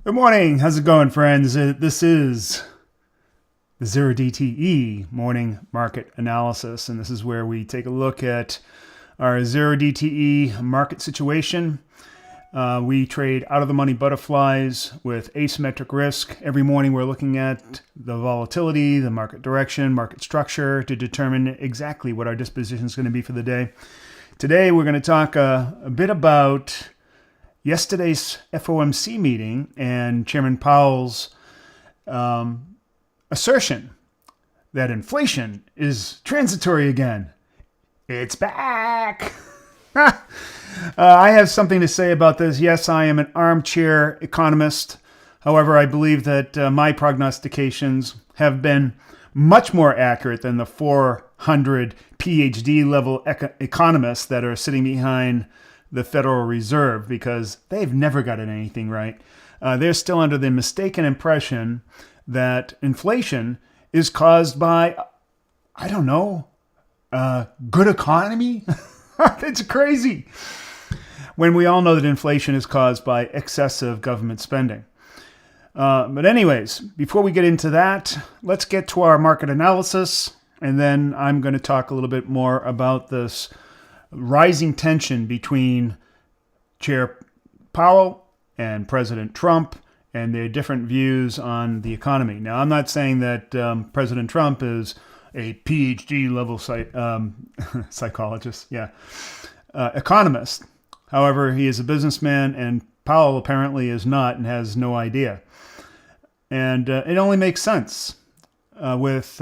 Good morning. How's it going, friends? This is the 0DTE morning market analysis, and this is where we take a look at our 0DTE market situation. We trade out-of-the-money butterflies with asymmetric risk. Every morning we're looking at the volatility, the market direction, market structure to determine exactly what our disposition is going to be for the day. Today we're going to talk a bit about yesterday's FOMC meeting and Chairman Powell's assertion that inflation is transitory again. It's back. I have something to say about this. Yes, I am an armchair economist. However, I believe that my prognostications have been much more accurate than the 400 PhD level economists that are sitting behind the Federal Reserve, because they've never gotten anything right. They're still under the mistaken impression that inflation is caused by, I don't know, good economy. It's crazy. When we all know that inflation is caused by excessive government spending. But anyways, before we get into that, let's get to our market analysis. And then I'm going to talk a little bit more about this rising tension between Chair Powell and President Trump and their different views on the economy. Now, I'm not saying that President Trump is a PhD level psychologist, economist. However, he is a businessman, and Powell apparently is not and has no idea. And it only makes sense with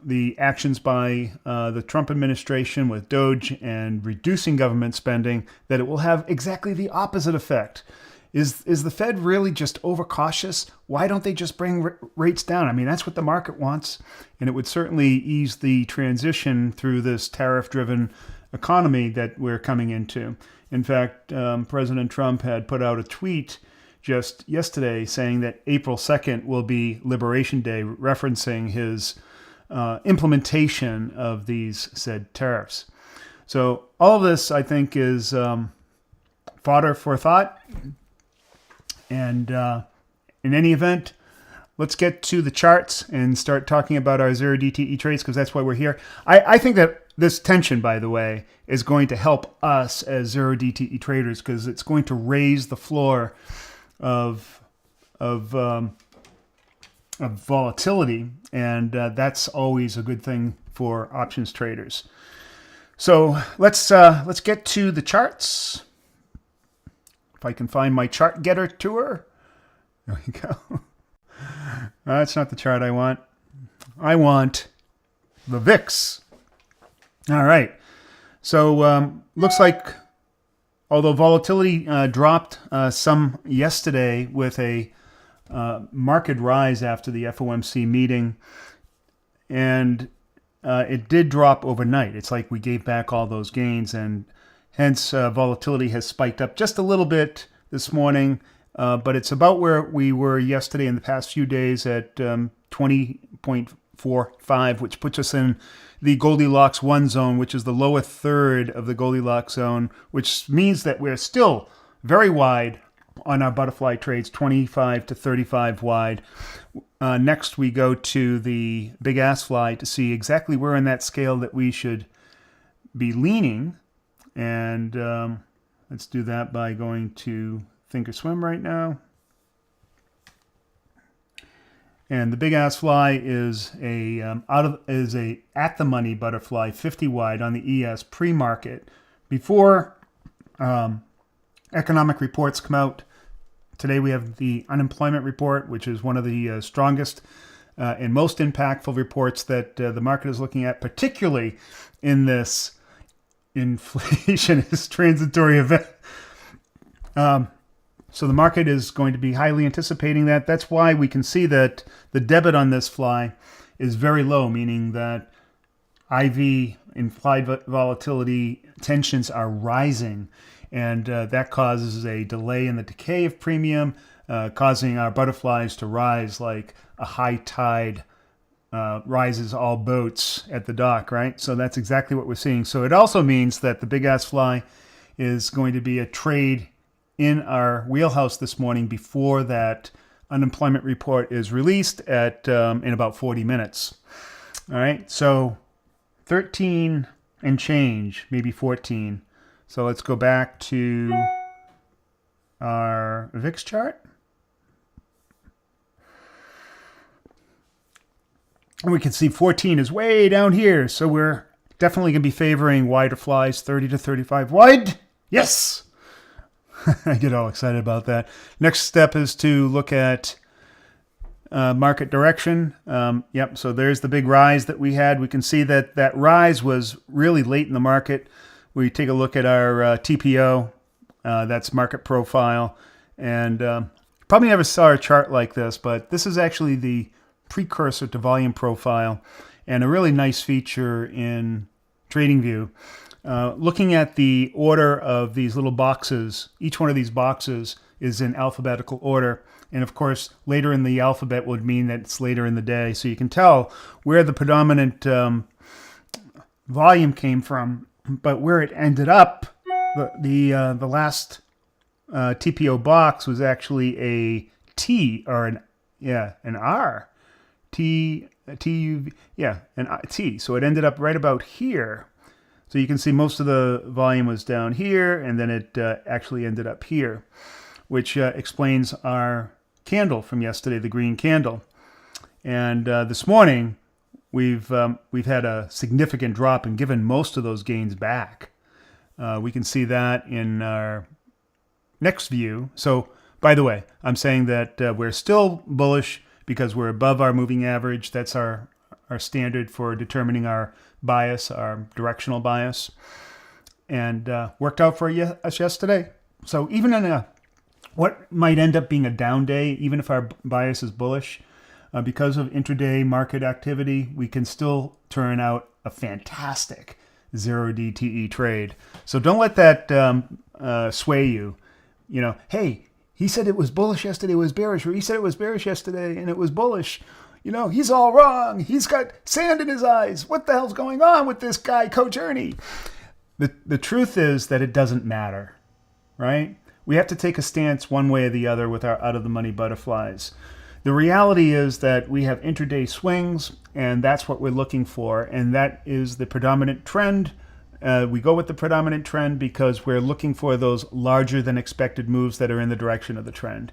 the actions by the Trump administration with Doge and reducing government spending, that it will have exactly the opposite effect. Is the Fed really just overcautious? Why don't they just bring rates down? I mean, that's what the market wants, and it would certainly ease the transition through this tariff-driven economy that we're coming into. In fact, President Trump had put out a tweet just yesterday saying that April 2nd will be Liberation Day, referencing his implementation of these said tariffs. So all of this, I think, is fodder for thought. And in any event, let's get to the charts and start talking about our 0DTE trades, because that's why we're here. I think that this tension, by the way, is going to help us as 0DTE traders, because it's going to raise the floor of volatility, and that's always a good thing for options traders. So let's get to the charts. If I can find my chart getter tour. There we go. That's not the chart I want. I want the VIX. All right. So looks like, although volatility dropped some yesterday with a market rise after the FOMC meeting, and it did drop overnight. It's like we gave back all those gains, and hence volatility has spiked up just a little bit this morning, but it's about where we were yesterday in the past few days at 20.45, which puts us in the Goldilocks 1 zone, which is the lower third of the Goldilocks zone, which means that we're still very wide on our butterfly trades, 25 to 35 wide. Next, we go to the big ass fly to see exactly where in that scale that we should be leaning. And let's do that by going to Thinkorswim right now. And the big ass fly is a at the money butterfly, 50 wide on the ES pre-market. Before economic reports come out today, we have the unemployment report, which is one of the strongest and most impactful reports that the market is looking at, particularly in this inflation is transitory event. So the market is going to be highly anticipating that. That's why we can see that the debit on this fly is very low, meaning that IV, implied volatility, tensions are rising. And that causes a delay in the decay of premium, causing our butterflies to rise like a high tide rises all boats at the dock, right? So that's exactly what we're seeing. So it also means that the big ass fly is going to be a trade in our wheelhouse this morning before that unemployment report is released in about 40 minutes. All right, so 13 and change, maybe 14. So let's go back to our VIX chart. And we can see 14 is way down here. So we're definitely going to be favoring wider flies, 30 to 35 wide. Yes! I get all excited about that. Next step is to look at market direction. Yep, so there's the big rise that we had. We can see that that rise was really late in the market. We take a look at our TPO, that's market profile. And probably never saw a chart like this, but this is actually the precursor to volume profile and a really nice feature in TradingView. Looking at the order of these little boxes, each one of these boxes is in alphabetical order. And of course, later in the alphabet would mean that it's later in the day. So you can tell where the predominant volume came from, but where it ended up, the last TPO box was actually a T or an R. T, an T. So it ended up right about here. So you can see most of the volume was down here, and then it actually ended up here, which explains our candle from yesterday, the green candle. And this morning, we've had a significant drop and given most of those gains back. We can see that in our next view. So, by the way, I'm saying that we're still bullish because we're above our moving average. That's our standard for determining our bias, our directional bias, and worked out for us yesterday. So even in what might end up being a down day, even if our bias is bullish, because of intraday market activity, we can still turn out a fantastic 0 DTE trade. So don't let that sway you. You know, hey, he said it was bullish yesterday, it was bearish, or he said it was bearish yesterday and it was bullish. You know, he's all wrong. He's got sand in his eyes. What the hell's going on with this guy, Coach Ernie? The truth is that it doesn't matter, right? We have to take a stance one way or the other with our out-of-the-money butterflies. The reality is that we have intraday swings, and that's what we're looking for, and that is the predominant trend. We go with the predominant trend because we're looking for those larger than expected moves that are in the direction of the trend.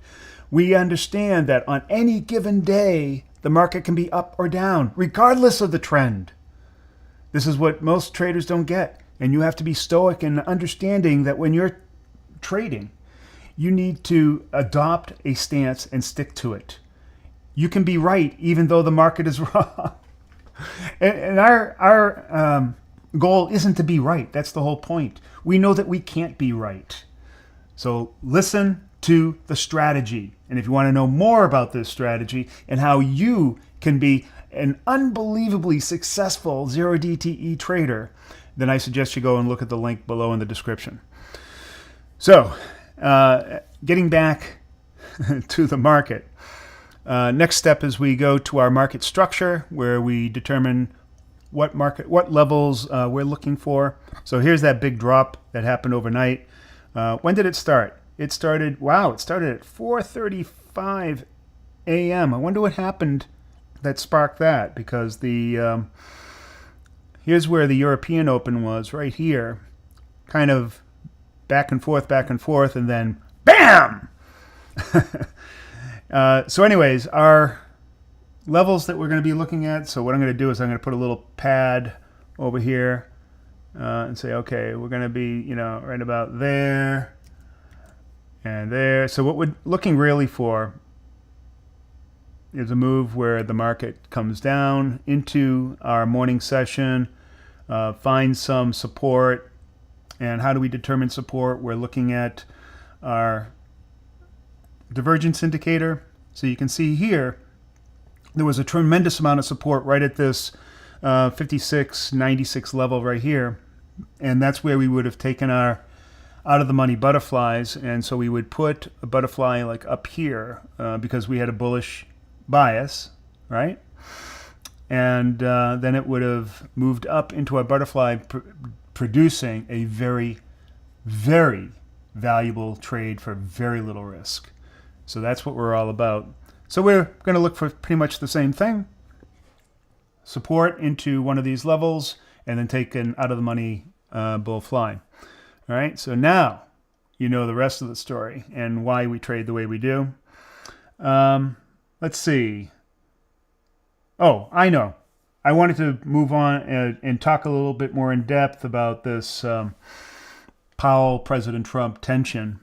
We understand that on any given day, the market can be up or down, regardless of the trend. This is what most traders don't get. And you have to be stoic in understanding that when you're trading, you need to adopt a stance and stick to it. You can be right even though the market is wrong. And our goal isn't to be right. That's the whole point. We know that we can't be right. So listen to the strategy. And if you want to know more about this strategy and how you can be an unbelievably successful 0 DTE trader, then I suggest you go and look at the link below in the description. So, getting back to the market. Next step is we go to our market structure where we determine what levels we're looking for. So here's that big drop that happened overnight. When did it start? It started at 4:35 a.m. I wonder what happened that sparked that, because here's where the European Open was, right here, kind of back and forth, and then BAM! So anyways, our levels that we're going to be looking at, so what I'm going to do is I'm going to put a little pad over here and say, okay, we're going to be, right about there and there. So what we're looking really for is a move where the market comes down into our morning session, finds some support. And how do we determine support? We're looking at our divergence indicator. So you can see here, there was a tremendous amount of support right at this 56.96 level right here. And that's where we would have taken our out-of-the-money butterflies. And so we would put a butterfly like up here because we had a bullish bias, right? And then it would have moved up into our butterfly, producing a very, very, valuable trade for very little risk. So that's what we're all about. So we're going to look for pretty much the same thing. Support into one of these levels and then take an out of the money bull fly. All right, so now you know the rest of the story and why we trade the way we do. Let's see. Oh, I know. I wanted to move on and talk a little bit more in depth about this Powell, President Trump tension.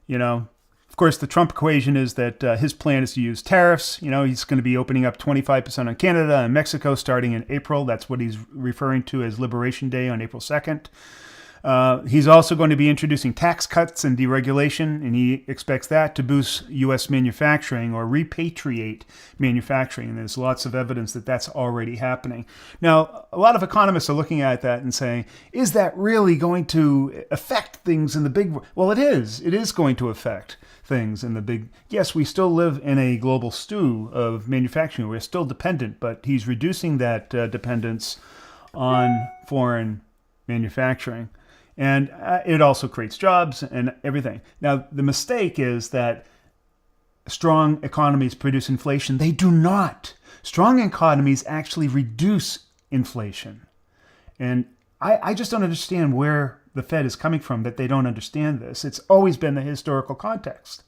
Of course, the Trump equation is that his plan is to use tariffs. He's going to be opening up 25% on Canada and Mexico starting in April. That's what he's referring to as Liberation Day on April 2nd. He's also going to be introducing tax cuts and deregulation, and he expects that to boost U.S. manufacturing or repatriate manufacturing. And there's lots of evidence that that's already happening. Now, a lot of economists are looking at that and saying, is that really going to affect things in the big? Well, it is. It is going to affect things in the big. Yes, we still live in a global stew of manufacturing. We're still dependent, but he's reducing that dependence on foreign manufacturing. And it also creates jobs and everything. Now, the mistake is that strong economies produce inflation. They do not. Strong economies actually reduce inflation. And I just don't understand where the Fed is coming from that they don't understand this. It's always been the historical context.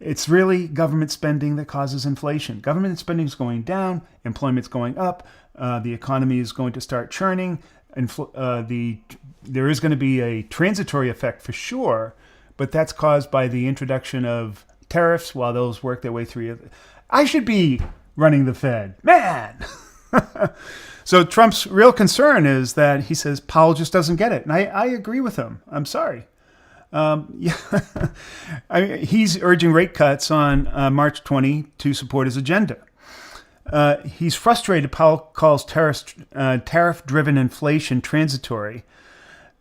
It's really government spending that causes inflation. Government spending is going down, employment's going up, the economy is going to start churning. There is going to be a transitory effect for sure, but that's caused by the introduction of tariffs while those work their way through. I should be running the Fed. Man! So Trump's real concern is that he says Powell just doesn't get it. And I agree with him. I'm sorry. He's urging rate cuts on March 20 to support his agenda. He's frustrated. Powell calls tariff-driven inflation transitory,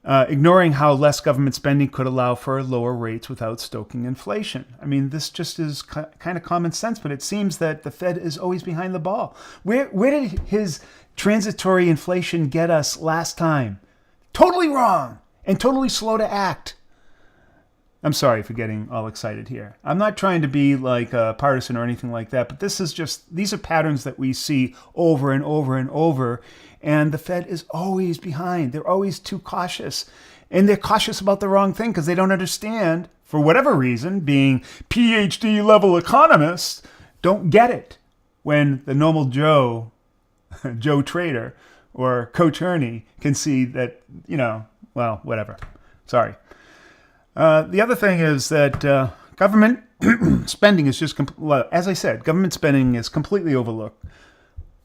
ignoring how less government spending could allow for lower rates without stoking inflation. I mean, this just is kind of common sense, but it seems that the Fed is always behind the ball. Where did his transitory inflation get us last time? Totally wrong and totally slow to act. I'm sorry for getting all excited here. I'm not trying to be like a partisan or anything like that, but these are patterns that we see over and over and over, and the Fed is always behind. They're always too cautious, and they're cautious about the wrong thing because they don't understand, for whatever reason, being PhD level economists, don't get it when the normal Joe trader or Coach Ernie can see that, well, whatever. Sorry. The other thing is that government spending is just, as I said, government spending is completely overlooked.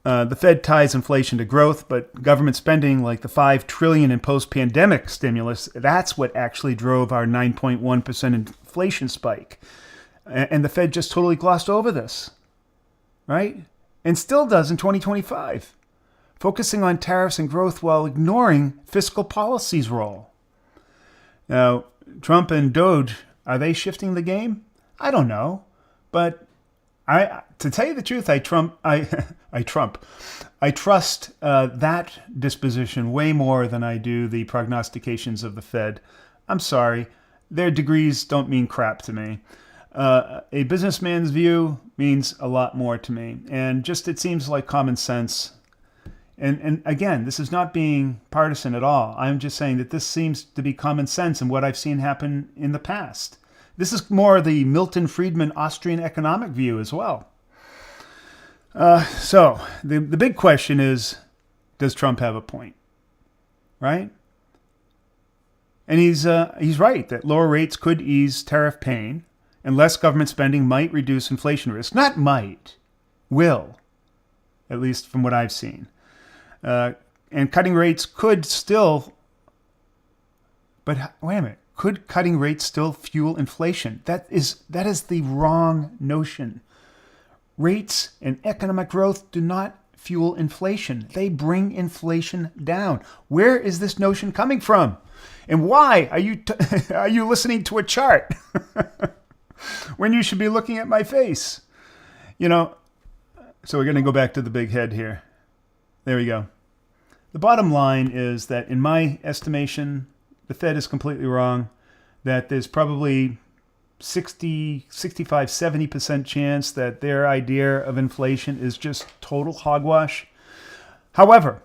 The Fed ties inflation to growth, but government spending, like the $5 trillion in post-pandemic stimulus, that's what actually drove our 9.1% inflation spike. And the Fed just totally glossed over this, right? And still does in 2025, focusing on tariffs and growth while ignoring fiscal policy's role. Now, Trump and Doge, are they shifting the game? I don't know. But to tell you the truth, I trust that disposition way more than I do the prognostications of the Fed. I'm sorry. Their degrees don't mean crap to me. A businessman's view means a lot more to me. And just it seems like common sense. And again, this is not being partisan at all. I'm just saying that this seems to be common sense in what I've seen happen in the past. This is more the Milton Friedman Austrian economic view as well. So the big question is, does Trump have a point? Right? And he's right that lower rates could ease tariff pain and less government spending might reduce inflation risk. Not might, will, at least from what I've seen. And cutting rates could still, but wait a minute, could cutting rates still fuel inflation? That is the wrong notion. Rates and economic growth do not fuel inflation. They bring inflation down. Where is this notion coming from? And why are you listening to a chart when you should be looking at my face? So we're going to go back to the big head here. There we go. The bottom line is that in my estimation, the Fed is completely wrong. that there's probably 60, 65, 70% chance that their idea of inflation is just total hogwash. However,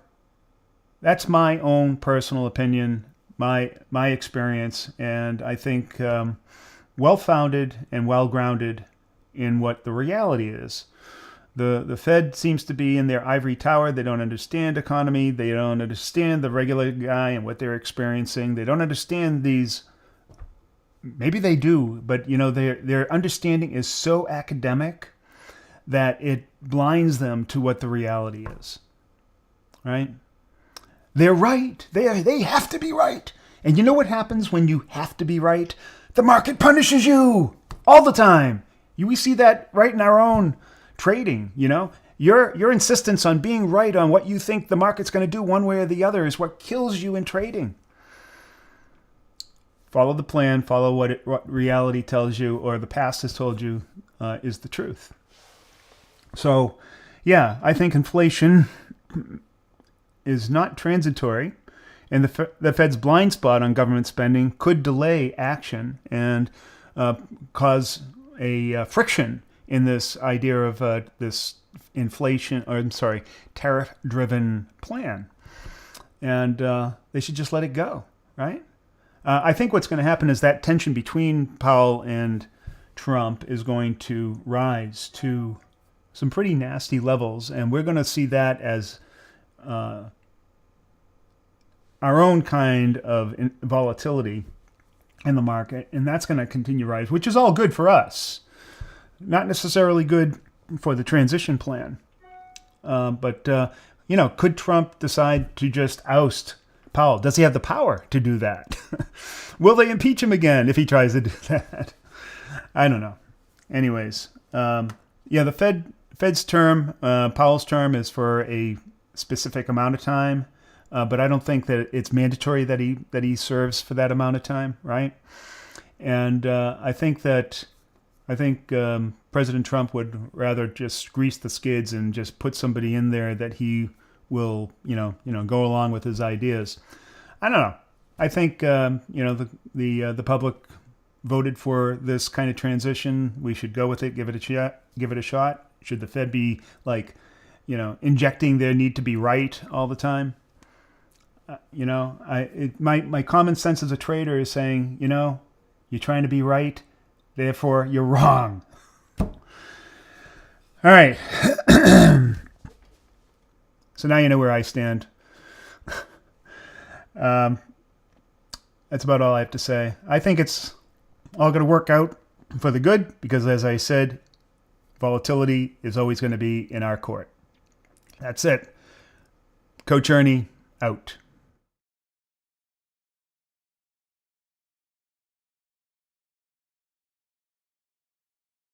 that's my own personal opinion, my experience, and I think well-founded and well-grounded in what the reality is. The Fed seems to be in their ivory tower. They don't understand economy. They don't understand the regular guy and what they're experiencing. They don't understand these. Maybe they do, but their understanding is so academic that it blinds them to what the reality is. Right? They're right. They have to be right. And you know what happens when you have to be right? The market punishes you all the time. We see that right in our own trading. Your insistence on being right on what you think the market's going to do one way or the other is what kills you in trading. Follow the plan, follow what reality tells you or the past has told you is the truth. So, yeah, I think inflation is not transitory, and the Fed's blind spot on government spending could delay action and cause a friction in this idea of this tariff-driven plan. And they should just let it go, right? I think what's going to happen is that tension between Powell and Trump is going to rise to some pretty nasty levels, and we're going to see that as our own kind of volatility in the market, and that's going to continue to rise, which is all good for us. Not necessarily good for the transition plan. But could Trump decide to just oust Powell? Does he have the power to do that? Will they impeach him again if he tries to do that? I don't know. Anyways, the Fed's term, Powell's term, is for a specific amount of time, but I don't think that it's mandatory that he serves for that amount of time, right? And I think President Trump would rather just grease the skids and just put somebody in there that he will, go along with his ideas. I don't know. I think the public voted for this kind of transition. We should go with it. Give it a shot. Should the Fed be injecting their need to be right all the time? My common sense as a trader is saying, you're trying to be right, therefore you're wrong. All right. So now you know where I stand. That's about all I have to say. I think it's all going to work out for the good because, as I said, volatility is always going to be in our court. That's it. Coach Ernie, out.